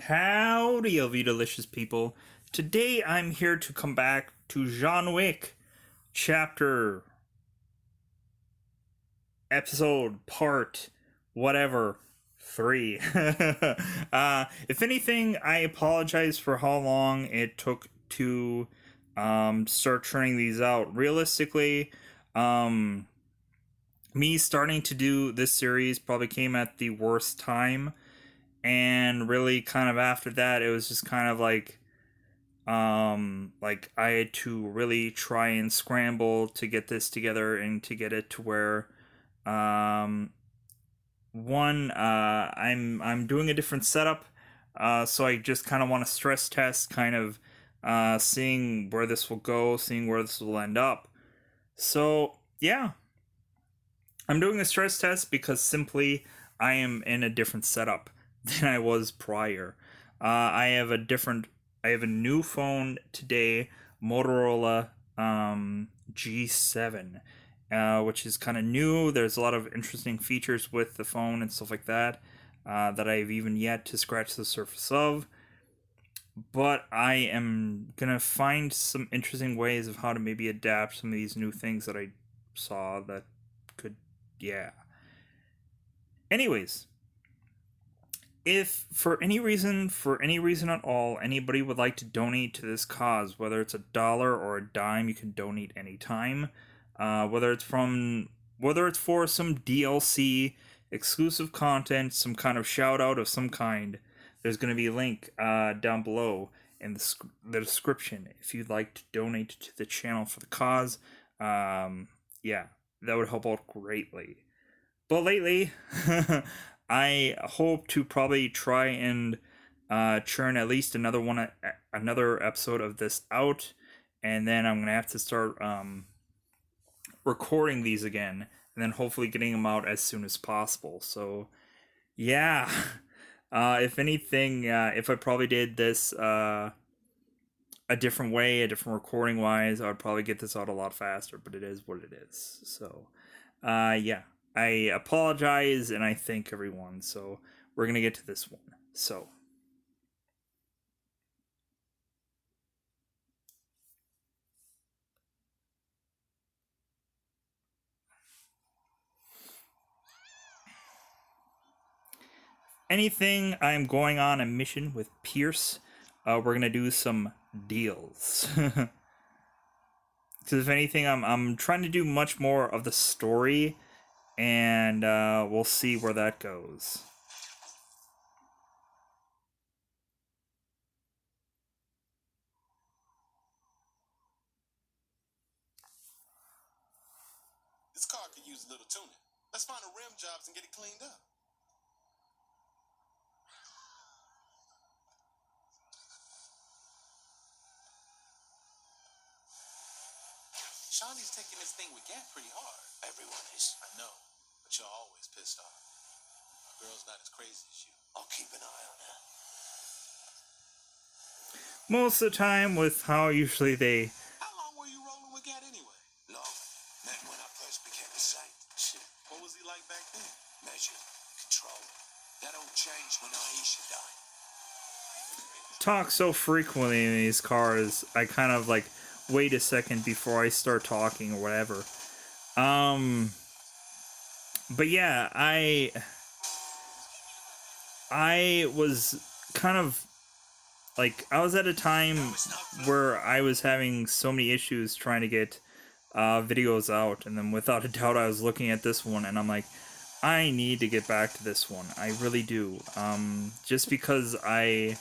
Howdy, of you delicious people. Today I'm here to come back to John Wick, chapter, episode, part, whatever, 3. If anything, I apologize for how long it took to start churning these out. Realistically, me starting to do this series probably came at the worst time, and really kind of after that it was just kind of like I had to really try and scramble to get this together and to get it to where um I'm doing a different setup, so I just kind of want to stress test kind of seeing where this will go, seeing where this will end up. So yeah, I'm doing a stress test because simply I am in a different setup than I was prior. I have a new phone today, Motorola G7, which is kind of new. There's a lot of interesting features with the phone and stuff like that that I've even yet to scratch the surface of. But I am gonna find some interesting ways of how to maybe adapt some of these new things that I saw that could, yeah. Anyways, if for any reason at all, anybody would like to donate to this cause, whether it's $1 or a dime, you can donate anytime. Whether it's for some DLC, exclusive content, some kind of shout out of some kind, there's going to be a link down below in the description if you'd like to donate to the channel for the cause. Yeah, that would help out greatly. But lately, I hope to probably try and churn at least another episode of this out, and then I'm gonna have to start recording these again, and then hopefully getting them out as soon as possible. So, yeah. If anything, if I probably did this a different way, a different recording wise, I would probably get this out a lot faster. But it is what it is. So, yeah. I apologize and I thank everyone. So we're going to get to this one. So anything, I'm going on a mission with Pierce. We're going to do some deals. Because if anything, I'm trying to do much more of the story, and we'll see where that goes. This car could use a little tuning. Let's find the rim jobs and get it cleaned up. Shawnee's taking this thing with Gant pretty hard. Everyone is. I know, but you're always pissed off. My girl's not as crazy as you. I'll keep an eye on her. Most of the time, with how usually they... How long were you rolling with Gant anyway? Long. Met when I first became a saint. Shit. What was he like back then? Measured. Controlled. That don't change when Aisha died. talk so frequently in these cars, I kind of like wait a second before I start talking or whatever. But yeah, I was kind of like, I was at a time where I was having so many issues trying to get videos out, and then without a doubt I was looking at this one and I'm like, I need to get back to this one. I really do. Just because I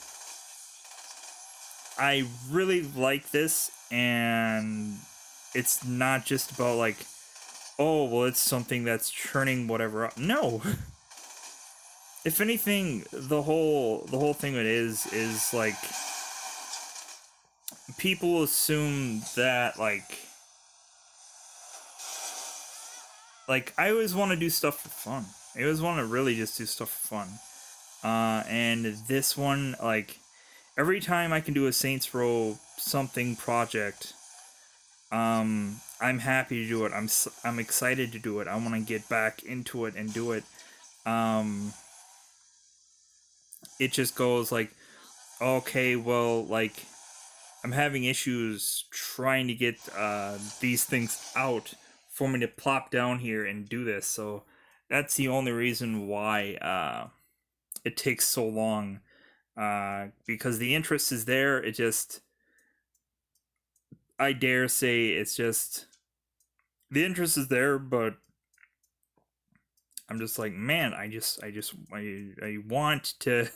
really like this, and it's not just about like, oh, well, it's something that's churning whatever up. No. If anything, the whole thing it is like, people assume that like I always want to do stuff for fun. I always want to really just do stuff for fun. And this one, like, every time I can do a Saints Row something project, I'm happy to do it. I'm excited to do it. I want to get back into it and do it. It just goes like, okay, well, like, I'm having issues trying to get these things out for me to plop down here and do this. So that's the only reason why it takes so long. Because the interest is there. It just, I dare say, it's just the interest is there, but I'm just like, man, I want to,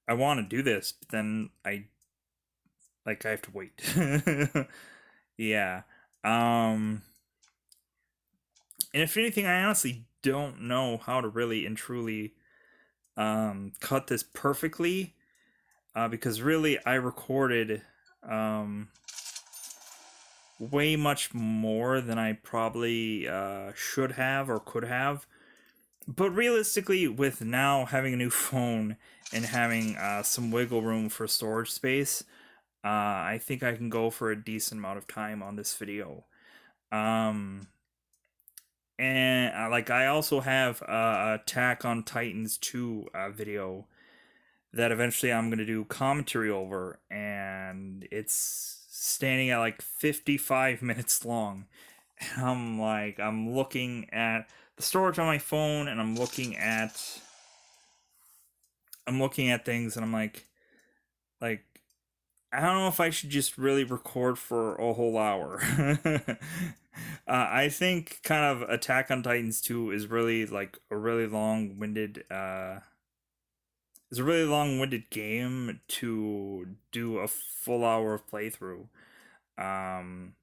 I want to do this, but then I have to wait. Yeah. Um and if anything, I honestly don't know how to really and truly cut this perfectly, because really I recorded um way much more than I probably should have or could have. But realistically, with now having a new phone and having some wiggle room for storage space, I think I can go for a decent amount of time on this video. Um, and like I also have Attack on Titans 2 video that eventually I'm gonna do commentary over, and it's standing at like 55 minutes long. And I'm looking at the storage on my phone, and I'm looking at things, and I'm like I don't know if I should just really record for a whole hour. I think kind of Attack on Titans 2 is really like a really long-winded is a really long-winded game to do a full hour of playthrough. Um,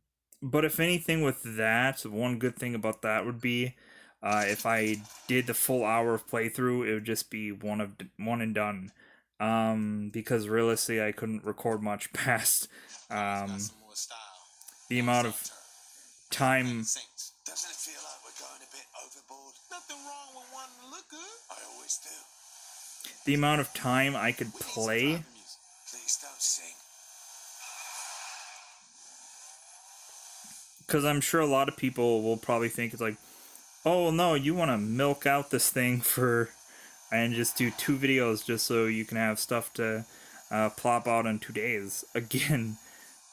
but if anything, with that, one good thing about that would be, if I did the full hour of playthrough, it would just be one and done. Because realistically, I couldn't record much past Father's got um some more style. the Now it's amount our of turn. time Saints. Doesn't it feel like we're going a bit overboard? Nothing wrong with wanting to look good. I always do. I could We need some play. driving music. Please don't sing. Because I'm sure a lot of people will probably think it's like, oh well, no, you want to milk out this thing for and just do 2 videos just so you can have stuff to plop out in 2 days. Again,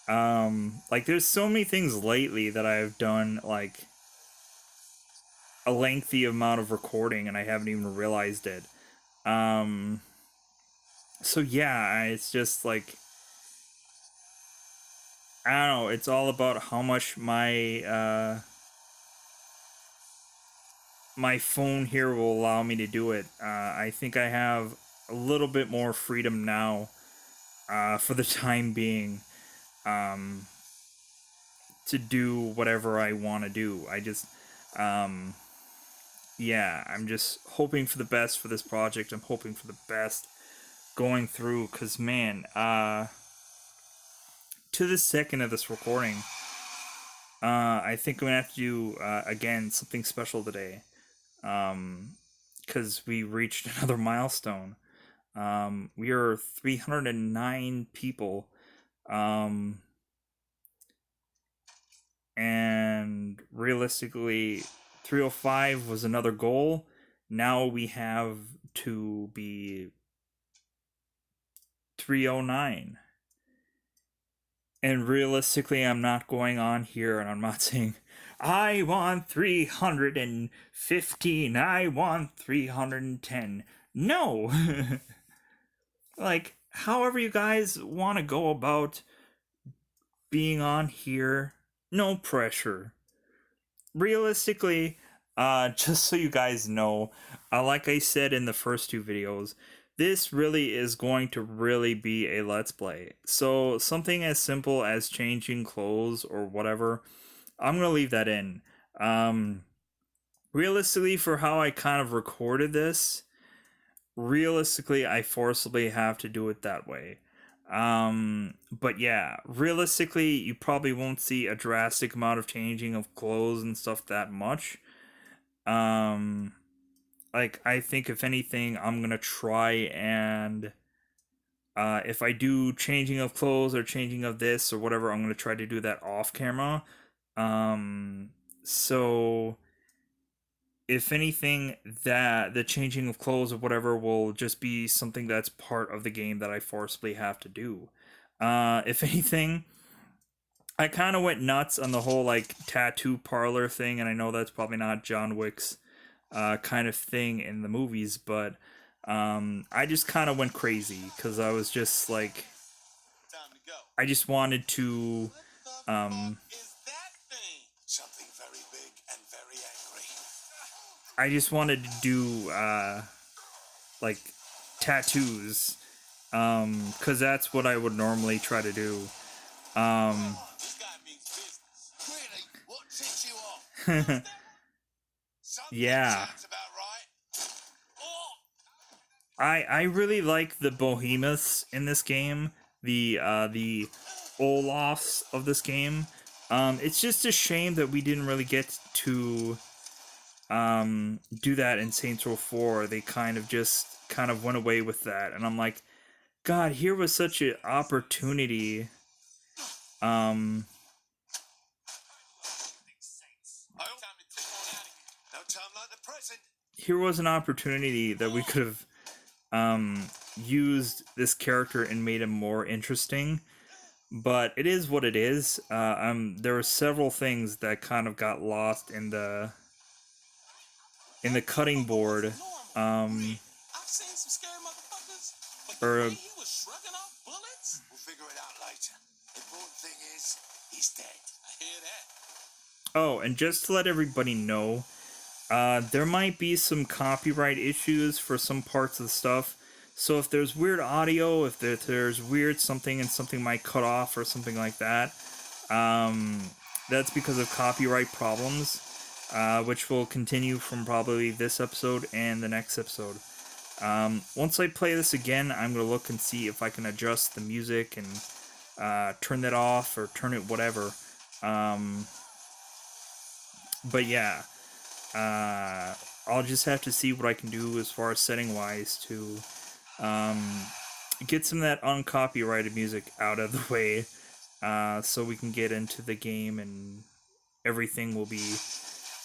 like there's so many things lately that I've done like a lengthy amount of recording and I haven't even realized it. Um, so yeah, it's just like I don't know. It's all about how much my phone here will allow me to do it. I think I have a little bit more freedom now, for the time being, um, to do whatever I want to do. Um, yeah, I'm just hoping for the best for this project. I'm hoping for the best going through, cause man, to the second of this recording, I think I'm gonna have to do again something special today, because we reached another milestone. We are 309 people, um, and realistically, 305 was another goal. Now we have to be 309. And realistically, I'm not going on here and I'm not saying, I want 315, I want 310. No! Like, however you guys want to go about being on here, no pressure. Realistically, just so you guys know, like I said in the first 2 videos, this really is going to really be a let's play. So something as simple as changing clothes or whatever, I'm gonna leave that in. Realistically, for how I kind of recorded this, realistically, I forcibly have to do it that way. But yeah, realistically, you probably won't see a drastic amount of changing of clothes and stuff that much. Um, like I think if anything, I'm gonna try and if I do changing of clothes or changing of this or whatever, I'm gonna try to do that off camera. Um, so if anything, that the changing of clothes or whatever will just be something that's part of the game that I forcibly have to do. If anything, I kind of went nuts on the whole like tattoo parlor thing, and I know that's probably not John Wick's kind of thing in the movies, but I just kind of went crazy because I was just like, Time to go. I just wanted to, What the um, fuck is that thing? Something very big and very angry. I just wanted to do like tattoos, because that's what I would normally try to do. This guy means business. Really? What tips you off? Something Yeah. sounds about right. Oh! I really like the behemoths in this game, the Olafs of this game. It's just a shame that we didn't really get to do that in Saints Row 4. They kind of went away with that, and I'm like, God, here was such an opportunity. Um, Oh, time to take on out of here. No time like the present. Here was an opportunity that we could have used this character and made him more interesting. But it is what it is. There were several things that kind of got lost in the cutting board. I've seen some scary motherfuckers, but the Or way he was shrugging off bullets, We'll figure it out later. Important thing is, he's dead. I hear that. Oh, and just to let everybody know, there might be some copyright issues for some parts of the stuff. So if there's weird audio, if there's weird something and something might cut off or something like that, that's because of copyright problems, which will continue from probably this episode and the next episode. Once I play this again, I'm going to look and see if I can adjust the music and turn that off or turn it whatever. But yeah, I'll just have to see what I can do as far as setting wise to get some of that uncopyrighted music out of the way, so we can get into the game and everything will be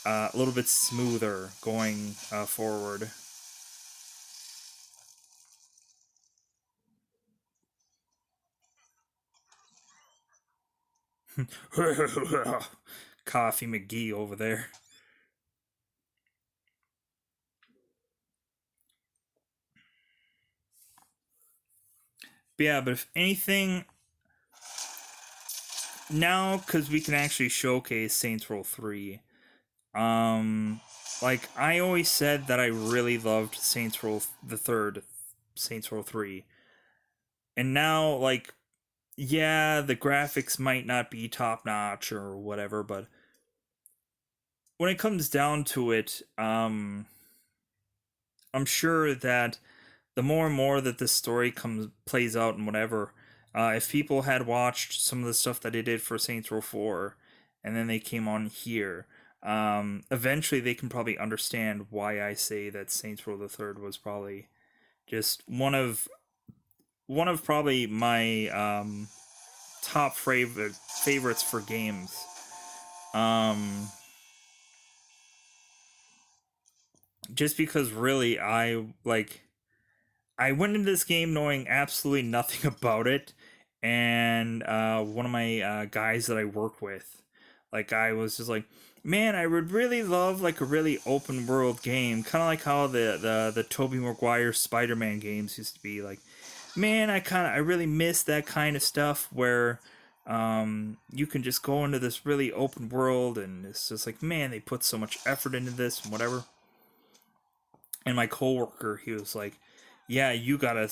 a little bit smoother going forward. Coffee McGee over there. But yeah, but if anything, now because we can actually showcase Saints Row 3, like I always said that I really loved Saints Row the third, Saints Row 3, and now like yeah, the graphics might not be top notch or whatever, but when it comes down to it, I'm sure that the more and more that this story plays out and whatever, if people had watched some of the stuff that they did for Saints Row 4 and then they came on here, eventually they can probably understand why I say that Saints Row the Third was probably just one of probably my top favorites for games. Just because really I went into this game knowing absolutely nothing about it, and one of my guys that I work with, like I was just like, man, I would really love like a really open world game, kind of like how the Tobey Maguire Spider-Man games used to be. Like, man, I really miss that kind of stuff where you can just go into this really open world, and it's just like, man, they put so much effort into this and whatever. And my coworker, he was like, yeah, you gotta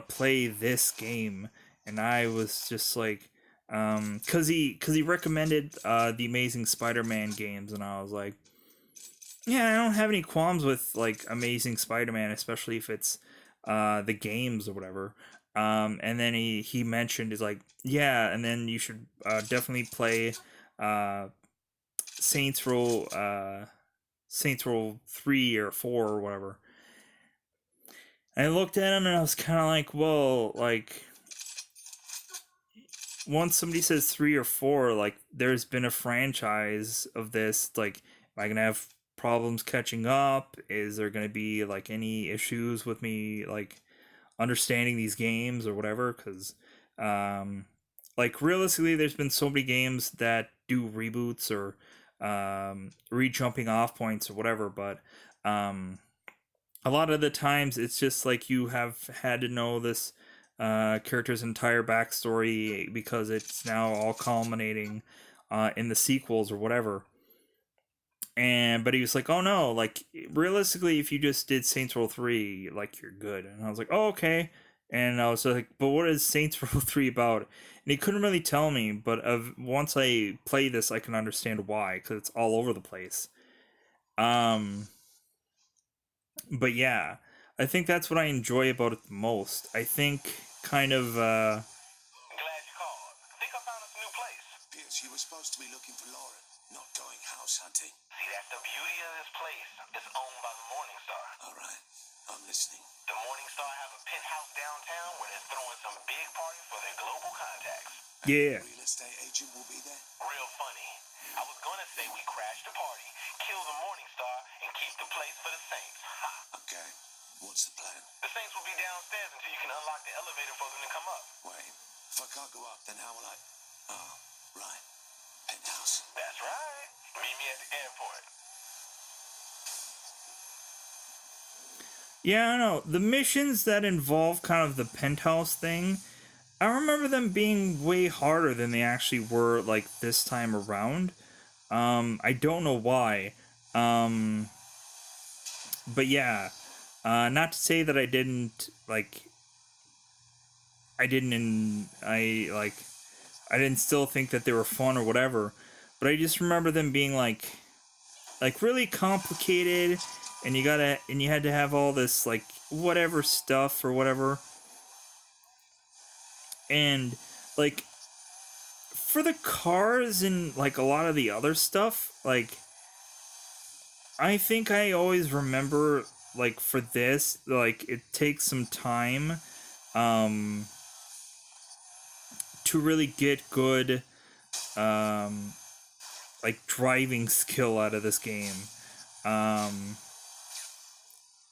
play this game. And I was just like, cause he recommended the Amazing Spider-Man games, and I was like, yeah, I don't have any qualms with like Amazing Spider-Man, especially if it's the games or whatever. And then he mentioned, is like, yeah, and then you should definitely play uh Saints Row Saints Row 3 or 4 or whatever. And I looked at him and I was kind of like, well, like, once somebody says 3 or 4, like, there's been a franchise of this. Like, am I gonna have problems catching up? Is there going to be like any issues with me like understanding these games or whatever? Because like realistically, there's been so many games that do reboots or re-jumping off points or whatever, but a lot of the times it's just like you have had to know this character's entire backstory because it's now all culminating in the sequels or whatever. But he was like, oh no, like realistically, if you just did Saints Row 3, like you're good. And I was like, oh okay. And I was like, but what is Saints Row 3 about? And he couldn't really tell me, but once I play this, I can understand why, because it's all over the place. But yeah, I think that's what I enjoy about it the most. I think kind of Glad you called. I think I found us a new place. Pierce, you were supposed to be looking for Lauren, not going house hunting. See, that's the beauty of this place. It's owned by the Morning Star. All right, I'm listening. The Morning Star has a penthouse downtown where they're throwing some big parties for their global contacts. yeah. Real estate agent will be there. Real funny. I was gonna say we crash the party, kill the Morning Star, and keep the place for the Saints. Ha! Okay, what's the plan? The Saints will be downstairs until you can unlock the elevator for them to come up. Wait, if I can't go up, then how will I? Oh, right. Penthouse. That's right. Meet me at the airport. Yeah, I know. The missions that involve kind of the penthouse thing, I remember them being way harder than they actually were like this time around. I don't know why. But yeah. Not to say that I didn't still think that they were fun or whatever, but I just remember them being like really complicated, and you had to have all this like whatever stuff or whatever, and like for the cars and like a lot of the other stuff, like I think I always remember like for this, like it takes some time to really get good like driving skill out of this game.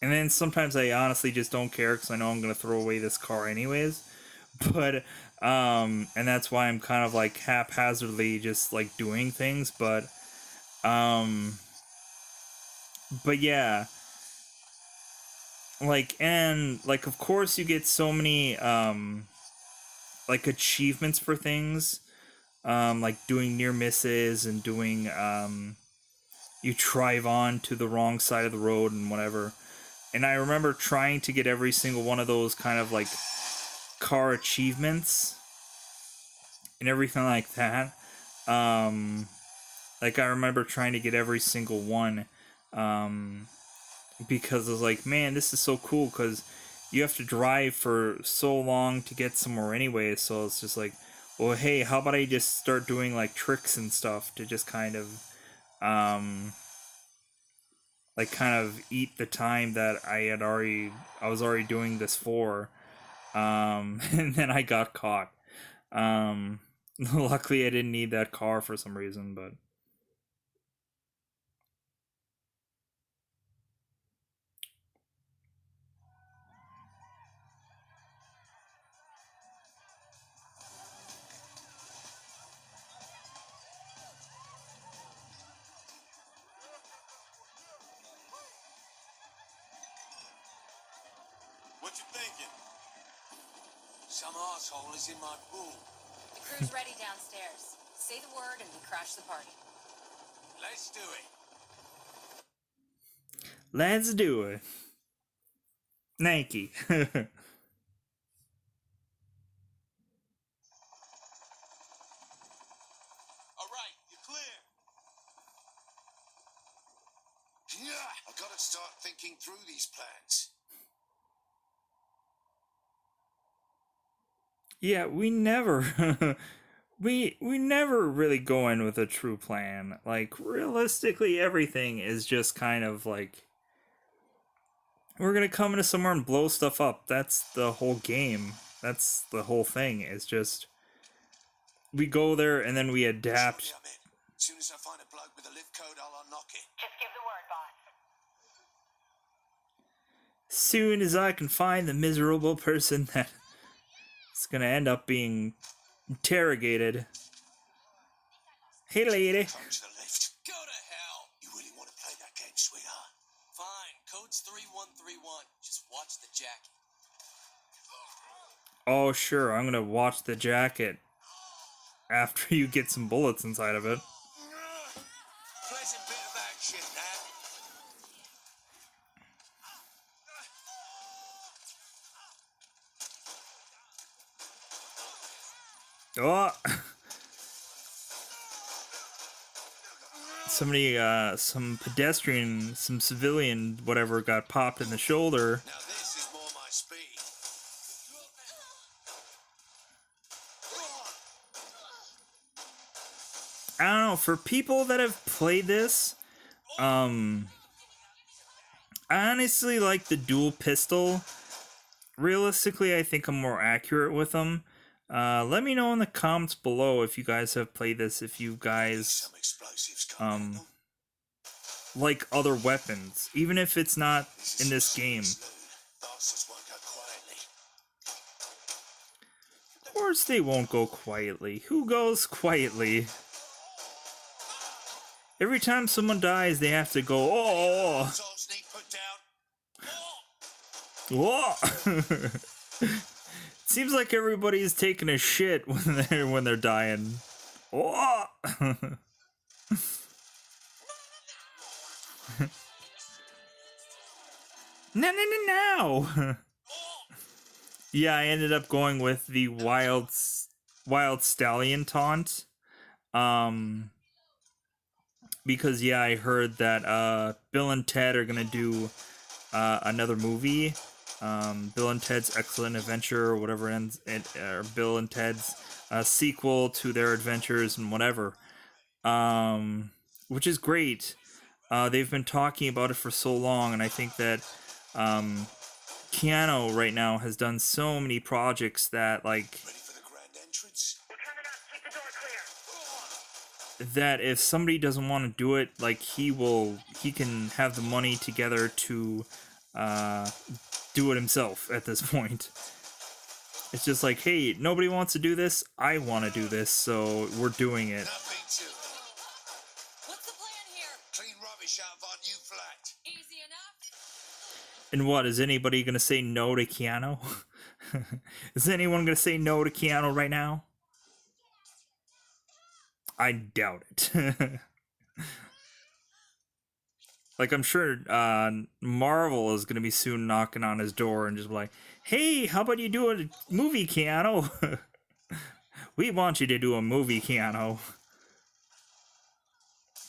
And then sometimes I honestly just don't care because I know I'm gonna throw away this car anyways. But and that's why I'm kind of like haphazardly just like doing things. But yeah, like, and like of course you get so many like achievements for things, like doing near misses and doing you drive on to the wrong side of the road and whatever. And I remember trying to get every single one of those kind of like car achievements and everything like that. Like I remember trying to get every single one because I was like, man, this is so cool because you have to drive for so long to get somewhere anyway. So it's just like, well, hey, how about I just start doing like tricks and stuff to just kind of like kind of eat the time that I was already doing this for. And then I got caught. Luckily I didn't need that car for some reason, but What you thinking? Some arsehole is in my pool. The crew's ready downstairs. Say the word and we crash the party. Let's do it. let's do it. Nike. All right, you're clear. Yeah, I gotta start thinking through these plans. Yeah, we never we never really go in with a true plan. Like realistically everything is just kind of like we're going to come into somewhere and blow stuff up. That's the whole game. That's the whole thing. It's just we go there and then we adapt. Shortly I'm in. As soon as I find a bloke with a lift code, I'll unlock it. Just give the word, boss. Soon as I can find the miserable person that is gonna end up being interrogated. Hey, lady. Come to the left. Go to hell. You really want to play that game, sweetheart? Fine. Code's 3131. Just watch the jacket. Oh, sure, I'm gonna watch the jacket after you get some bullets inside of it. Pleasant bit of action, that. Oh! Somebody, some pedestrian, some civilian, whatever, got popped in the shoulder. Now this is more my speed. I don't know, for people that have played this, I honestly like the dual pistol. Realistically, I think I'm more accurate with them. Let me know in the comments below if you guys have played this, if you guys Some explosives coming. like other weapons, even if it's not in this game. Bastards won't go quietly. Of course they won't go quietly. Who goes quietly? Every time someone dies, they have to go, oh, All sneak put down. whoa. Seems like everybody's taking a shit when they're dying. Oh. No. Yeah, I ended up going with the wild stallion taunt. Because yeah, I heard that Bill and Ted are gonna do another movie. Bill and Ted's Excellent Adventure, or whatever ends it, or Bill and Ted's sequel to their adventures and whatever. Which is great. They've been talking about it for so long, and I think that Keanu right now has done so many projects that, like, Ready for the grand entrance? that if somebody doesn't want to do it, like, he can have the money together to do it himself at this point. It's just like, hey, nobody wants to do this, I want to do this, so we're doing it. Nothing to it. What's the plan here? Clean rubbish out of our new flat. Easy enough? And what, is anybody gonna say no to Keanu? Is anyone gonna say no to Keanu right now? I doubt it. Like, I'm sure Marvel is gonna be soon knocking on his door and just be like, hey, how about you do a movie, Keanu? We want you to do a movie, Keanu.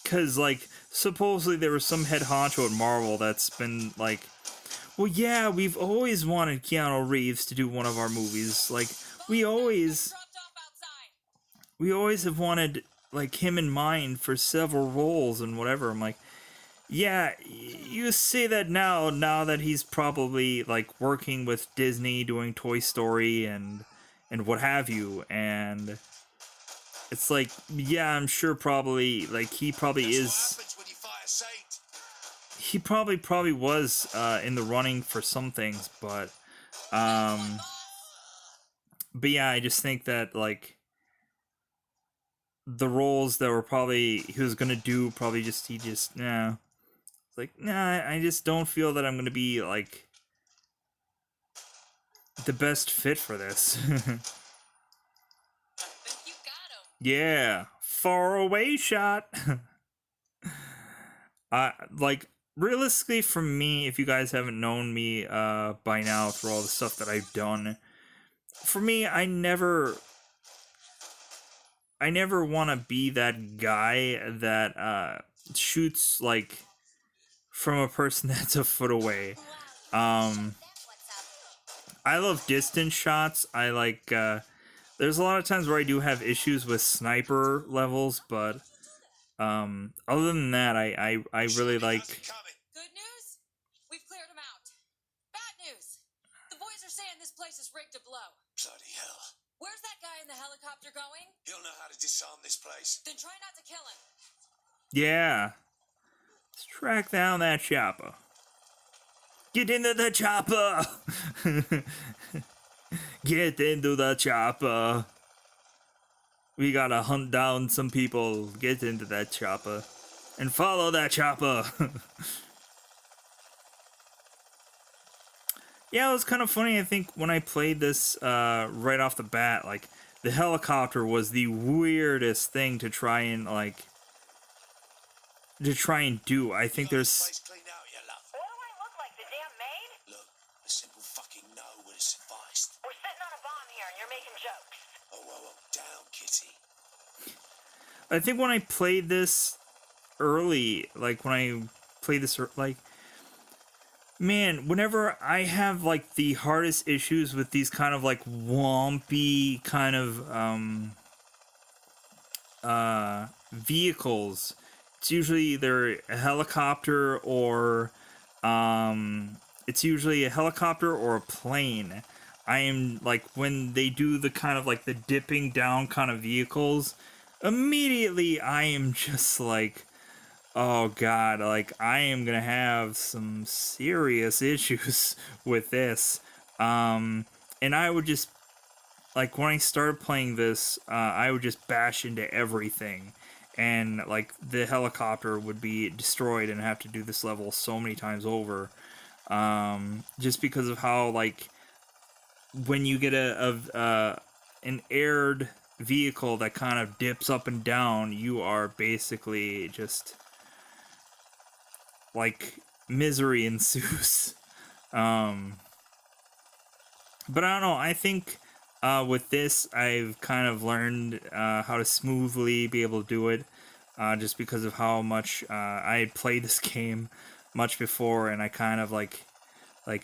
Because, like, supposedly there was some head honcho at Marvel that's been like, well, yeah, we've always wanted Keanu Reeves to do one of our movies. Like, we always have wanted, like, him in mind for several roles and whatever. I'm like, yeah, you say that now that he's probably, like, working with Disney, doing Toy Story and what have you, and it's like, yeah, I'm sure probably, like, he probably That's what is, happens when you fight a saint. he probably was in the running for some things, but yeah, I just think that, like, the roles that were probably he was gonna do, probably just nah. It's like, nah, I just don't feel that I'm gonna be, like, the best fit for this. I think you got him. Yeah, far away shot. Like, realistically, for me, if you guys haven't known me by now through all the stuff that I've done, for me, I never want to be that guy that shoots, like, from a person that's a foot away. I love distance shots. I like, there's a lot of times where I do have issues with sniper levels, but other than that, I really like. Coming. Good news? We've cleared him out. Bad news. The boys are saying this place is rigged to blow. Bloody hell. Where's that guy in the helicopter going? He'll know how to disarm this place. Then try not to kill him. Yeah, let's track down that chopper. Get into the chopper! Get into the chopper! We gotta hunt down some people. Get into that chopper. And follow that chopper! Yeah, it was kind of funny. I think when I played this right off the bat, like, the helicopter was the weirdest thing to try and, like, do. I think there's... Place cleaned out, you love. What do I look like, the damn maid? Look, a simple fucking no would have sufficed. We're sitting on a bomb here and you're making jokes. Oh, whoa, down, kitty. I think when I played this early, like, man, whenever I have, like, the hardest issues with these kind of, like, wompy kind of, vehicles, it's usually either a helicopter or, it's usually a helicopter or a plane. I am, like, when they do the kind of, like, the dipping down kind of vehicles, immediately I am just like, oh god, like, I am gonna have some serious issues with this. And I would just, like, when I started playing this, I would just bash into everything. And, like, the helicopter would be destroyed and have to do this level so many times over. Just because of how, like, when you get an aired vehicle that kind of dips up and down, you are basically just, like, misery ensues. But I don't know, I think with this I've kind of learned how to smoothly be able to do it, just because of how much I had played this game much before, and I kind of like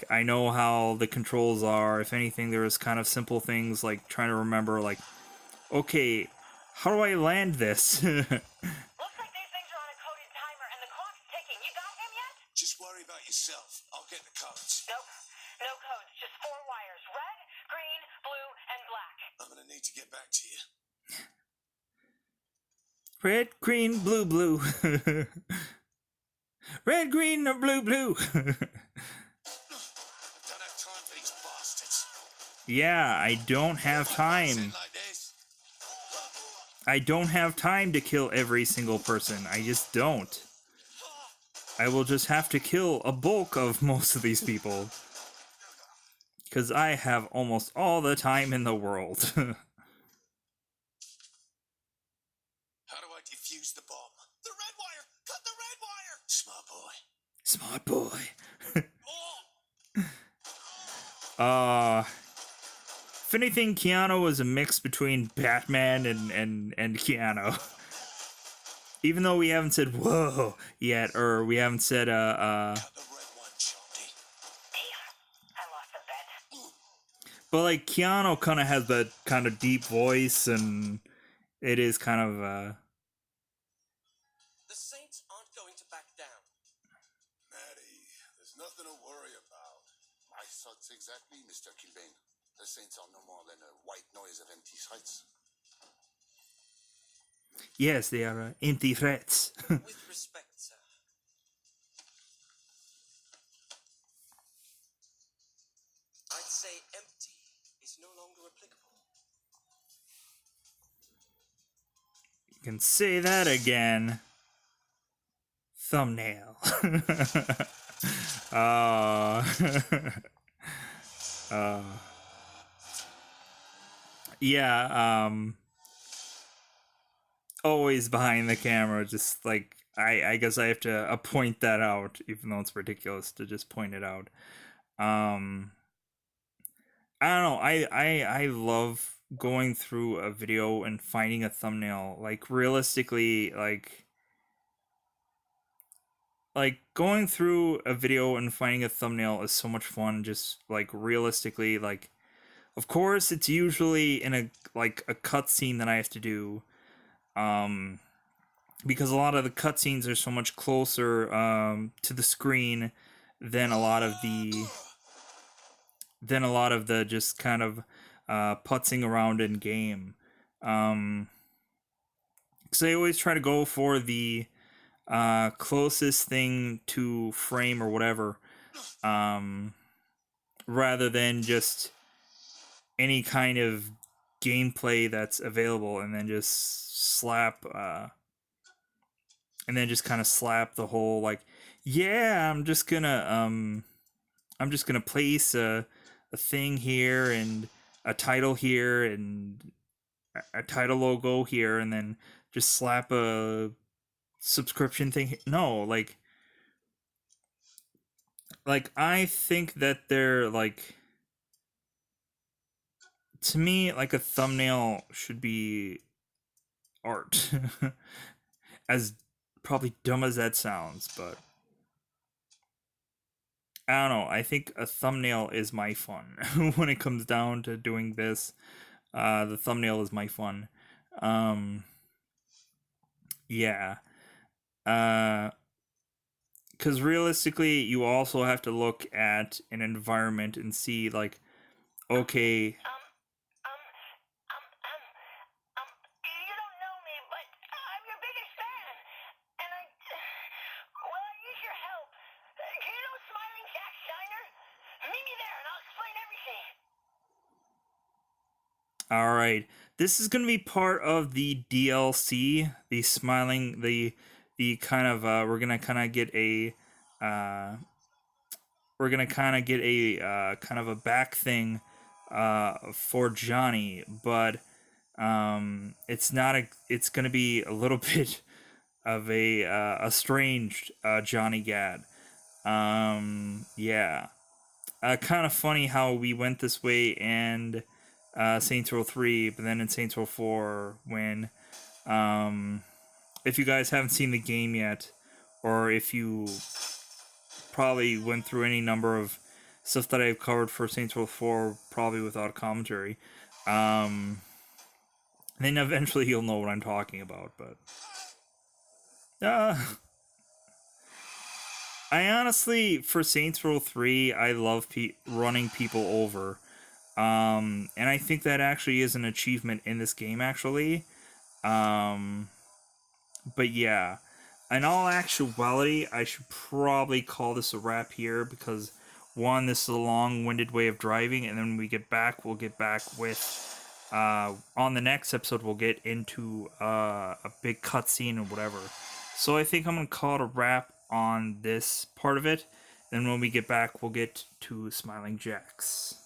I know how the controls are. If anything, there was kind of simple things like trying to remember, like, okay, how do I land this? Looks like these things are on a coded timer and the clock's ticking. You got him yet? Just worry about yourself. I'll get the codes. Nope. No codes, just 4 wires. Red, green, blue, and black. I'm gonna need to get back to you. Red, green, blue, blue. Red, green, or blue, blue. Don't have time for these bastards. Yeah, I don't have time. Like this. I don't have time to kill every single person. I just don't. I will just have to kill a bulk of most of these people. Because I have almost all the time in the world. How do I defuse the bomb? The red wire! Cut the red wire! Smart boy. Smart boy. Oh. If anything, Keanu was a mix between Batman and Keanu. Even though we haven't said whoa yet, or we haven't said Cut the red one, Shorty. Damn, I lost a bet. but like Keanu kind of has that kind of deep voice, and it is kind of The Saints aren't going to back down. Maddie, there's nothing to worry about. My thoughts exactly, Mr. Kilbane. The Saints are no more than a white noise of empty threats. yes, they are empty threats. With respect, sir. I'd say empty is no longer applicable. You can say that again. Thumbnail. Yeah, always behind the camera, just like, I guess I have to point that out, even though it's ridiculous to just point it out. I don't know, I love going through a video and finding a thumbnail. Like, realistically, like going through a video and finding a thumbnail is so much fun. Just, like, realistically, like, of course it's usually in a cutscene that I have to do, because a lot of the cutscenes are so much closer to the screen than a lot of the just kind of putzing around in game. Because I always try to go for the closest thing to frame or whatever rather than just any kind of gameplay that's available, and then just slap and then just kind of slap the whole like, yeah, I'm just gonna place a thing here and a title here and a title logo here, and then just slap a subscription thing. No, like I think that they're like, to me, like a thumbnail should be art. As probably dumb as that sounds, but I don't know. I think a thumbnail is my fun when it comes down to doing this. The thumbnail is my fun. Yeah. Because realistically, you also have to look at an environment and see, like, okay, You don't know me, but I'm your biggest fan. And well, I use your help. Do you know Smiling Jack Shiner? Meet me there and I'll explain everything. all right, this is gonna be part of the DLC, the smiling, the kind of uh, we're gonna kind of get a kind of a back thing for Johnny, but it's not a, it's gonna be a little bit of a estranged Johnny Gad. Yeah, kind of funny how we went this way and Saints Row 3, but then in Saints Row 4, when if you guys haven't seen the game yet, or if you probably went through any number of stuff that I've covered for Saints Row 4, probably without commentary, then eventually you'll know what I'm talking about. But I honestly, for Saints Row 3, I love running people over. And I think that actually is an achievement in this game, actually. But yeah, in all actuality, I should probably call this a wrap here, because one, this is a long-winded way of driving, and then when we get back, we'll get back with on the next episode, we'll get into a big cutscene or whatever. So I think I'm gonna call it a wrap on this part of it. Then when we get back, we'll get to Smiling Jacks.